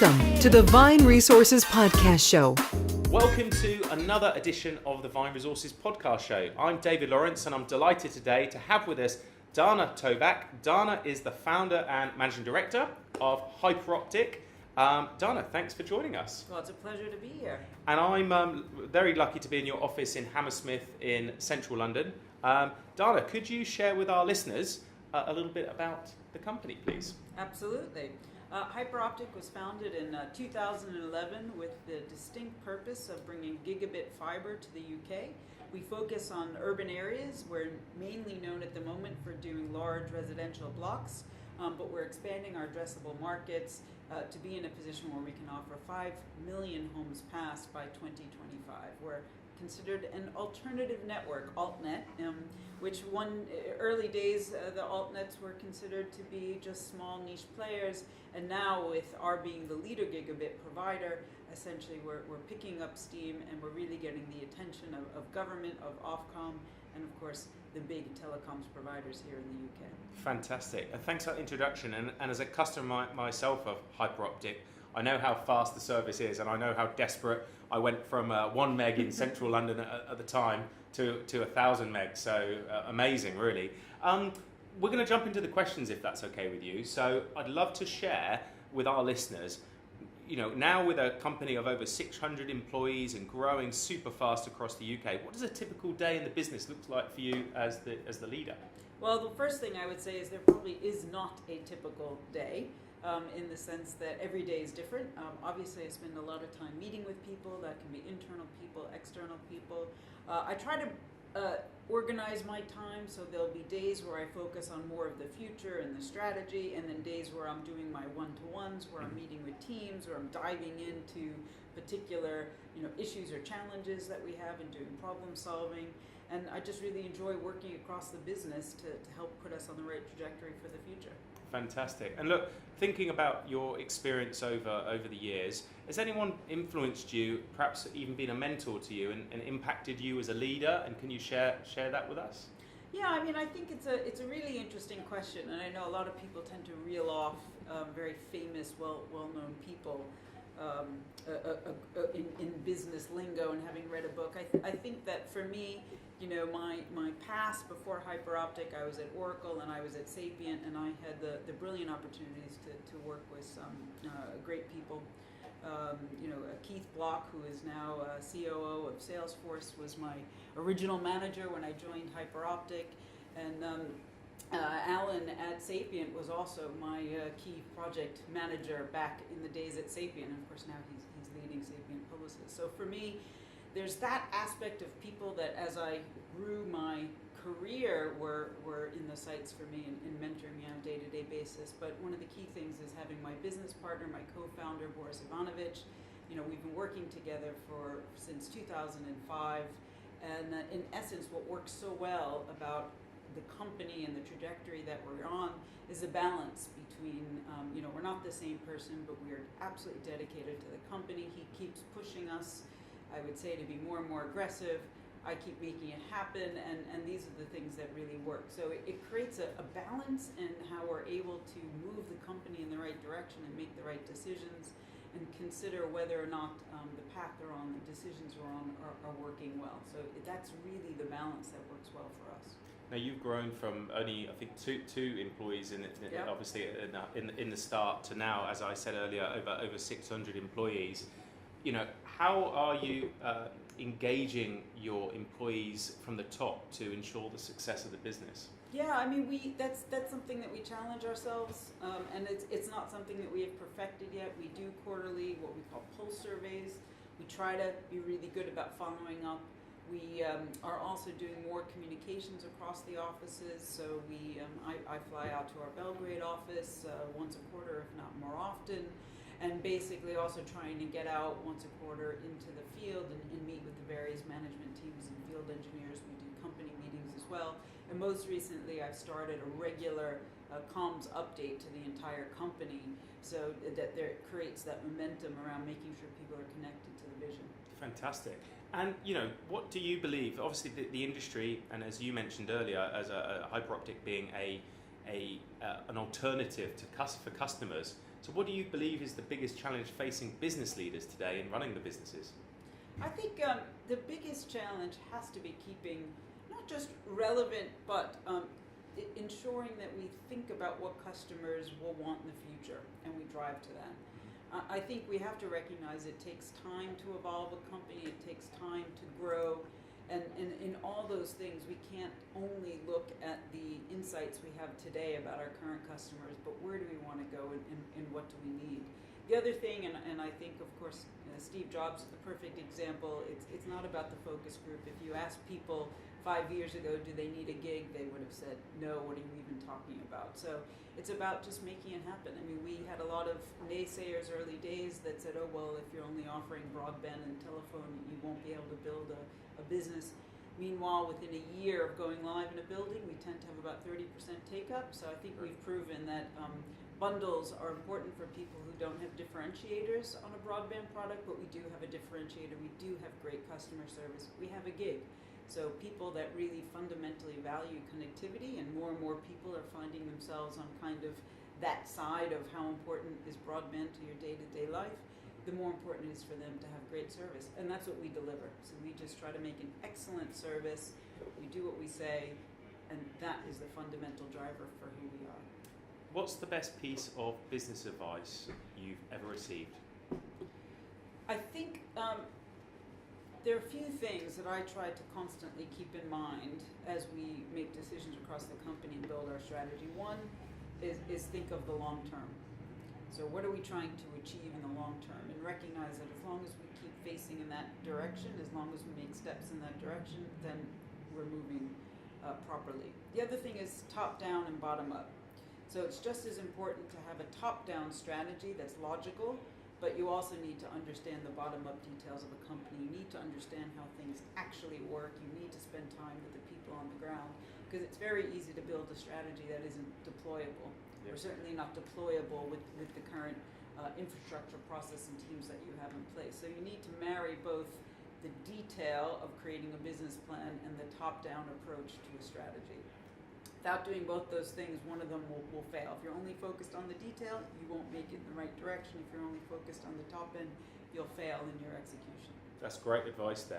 Welcome to the Vine Resources Podcast Show. Welcome to another edition of the Vine Resources Podcast Show. I'm David Lawrence and I'm delighted today to have with us Dana Tobak. Dana is the founder and managing director of Hyperoptic. Dana, thanks for joining us. Well, it's a pleasure to be here. And I'm very lucky to be in your office in Hammersmith in central London. Dana, could you share with our listeners a little bit about the company, please? Absolutely. Hyperoptic was founded in 2011 with the distinct purpose of bringing gigabit fiber to the UK. We focus on urban areas. We're mainly known at the moment for doing large residential blocks, but we're expanding our addressable markets to be in a position where we can offer 5 million homes passed by 2025. We're considered an alternative network, AltNet, which early days the AltNets were considered to be just small niche players, and now with our being the leader gigabit provider, essentially we're picking up steam and we're really getting the attention of government, of Ofcom, and of course the big telecoms providers here in the UK. Fantastic. And thanks for that introduction. And as a customer myself of Hyperoptic, I know how fast the service is, and I know how desperate I went from 1 meg in central London at the time to 1,000 meg. So amazing, really. We're going to jump into the questions if that's okay with you. So I'd love to share with our listeners, now with a company of over 600 employees and growing super fast across the UK, what does a typical day in the business look like for you as the leader? Well, the first thing I would say is there probably is not a typical day. In the sense that every day is different. Obviously, I spend a lot of time meeting with people. That can be internal people, external people. I try to organize my time so there'll be days where I focus on more of the future and the strategy, and then days where I'm doing my one-to-ones, where I'm meeting with teams, or I'm diving into particular issues or challenges that we have and doing problem solving. And I just really enjoy working across the business to help put us on the right trajectory for the future. Fantastic. And look, thinking about your experience over the years, has anyone influenced you, perhaps even been a mentor to you and impacted you as a leader? And can you share that with us? Yeah, I mean, I think it's a really interesting question, and I know a lot of people tend to reel off very famous, well-known people in business lingo and having read a book. I think that for me, my past before Hyperoptic, I was at Oracle and I was at Sapient, and I had the brilliant opportunities to work with some great people. Keith Block, who is now COO of Salesforce, was my original manager when I joined Hyperoptic, and Alan at Sapient was also my key project manager back in the days at Sapient, and of course now he's leading Sapient Publicis. So for me, there's that aspect of people that as I grew my career were in the sights for me and mentoring me on a day-to-day basis. But one of the key things is having my business partner, my co-founder, Boris Ivanovich. We've been working together since 2005. And in essence, what works so well about the company and the trajectory that we're on is a balance between, we're not the same person, but we're absolutely dedicated to the company. He keeps pushing us, I would say, to be more and more aggressive. I keep making it happen, and these are the things that really work. So it creates a balance in how we're able to move the company in the right direction and make the right decisions and consider whether or not the path they're on, the decisions we're on are working well. So that's really the balance that works well for us. Now you've grown from only, I think, two employees obviously in the start to now, as I said earlier, over 600 employees. How are you engaging your employees from the top to ensure the success of the business? Yeah, I mean, that's something that we challenge ourselves, and it's not something that we have perfected yet. We do quarterly what we call pulse surveys. We try to be really good about following up. We are also doing more communications across the offices. So I fly out to our Belgrade office once a quarter, if not more often. And basically also trying to get out once a quarter into the field and meet with the various management teams and field engineers. We do company meetings as well. And most recently, I've started a regular comms update to the entire company so that there creates that momentum around making sure people are connected to the vision. Fantastic. And what do you believe? Obviously, the industry, and as you mentioned earlier, as a Hyperoptic being an alternative for customers, So what do you believe is the biggest challenge facing business leaders today in running the businesses? I think the biggest challenge has to be keeping not just relevant, but ensuring that we think about what customers will want in the future and we drive to that. I think we have to recognize it takes time to evolve a company, it takes time to grow, and in all those things we can't only look at the insights we have today about our current customers, but where do we want to go and what do we need? The other thing, and I think of course Steve Jobs is the perfect example, it's not about the focus group. If you ask people 5 years ago, do they need a gig, they would have said, no, what are you even talking about? So it's about just making it happen. I mean, we had a lot of naysayers early days that said, oh, well, if you're only offering broadband and telephone, you won't be able to build a business. Meanwhile, within a year of going live in a building, we tend to have about 30% take up. So I think we've proven that bundles are important for people who don't have differentiators on a broadband product, but we do have a differentiator. We do have great customer service. We have a gig. So people that really fundamentally value connectivity, and more people are finding themselves on kind of that side of how important is broadband to your day-to-day life, the more important it is for them to have great service. And that's what we deliver. So we just try to make an excellent service. We do what we say, and that is the fundamental driver for who we are. What's the best piece of business advice you've ever received? I think there are a few things that I try to constantly keep in mind as we make decisions across the company and build our strategy. One is think of the long term. So what are we trying to achieve in the long term? And recognize that as long as we keep facing in that direction, as long as we make steps in that direction, then we're moving properly. The other thing is top down and bottom up. So it's just as important to have a top-down strategy that's logical, but you also need to understand the bottom-up details of a company. You need to understand how things actually work. You need to spend time with the people on the ground, because it's very easy to build a strategy that isn't deployable. Yep. Or certainly not deployable with the current infrastructure process and teams that you have in place. So you need to marry both the detail of creating a business plan and the top-down approach to a strategy. Without doing both those things, one of them will fail. If you're only focused on the detail, you won't make it in the right direction. If you're only focused on the top end, you'll fail in your execution. That's great advice there.